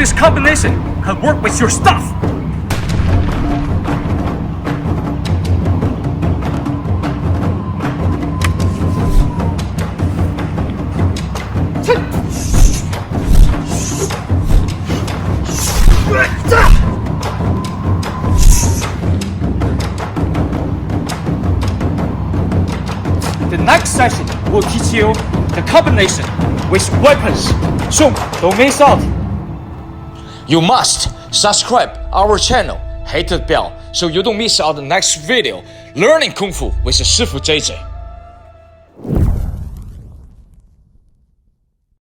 this combination can work with your stuff. The next session will teach you the combination with weapons. So don't miss out. You must subscribe our channel, hit the bell so you don't miss out the next video. Learning Kung Fu with 师傅 JJ.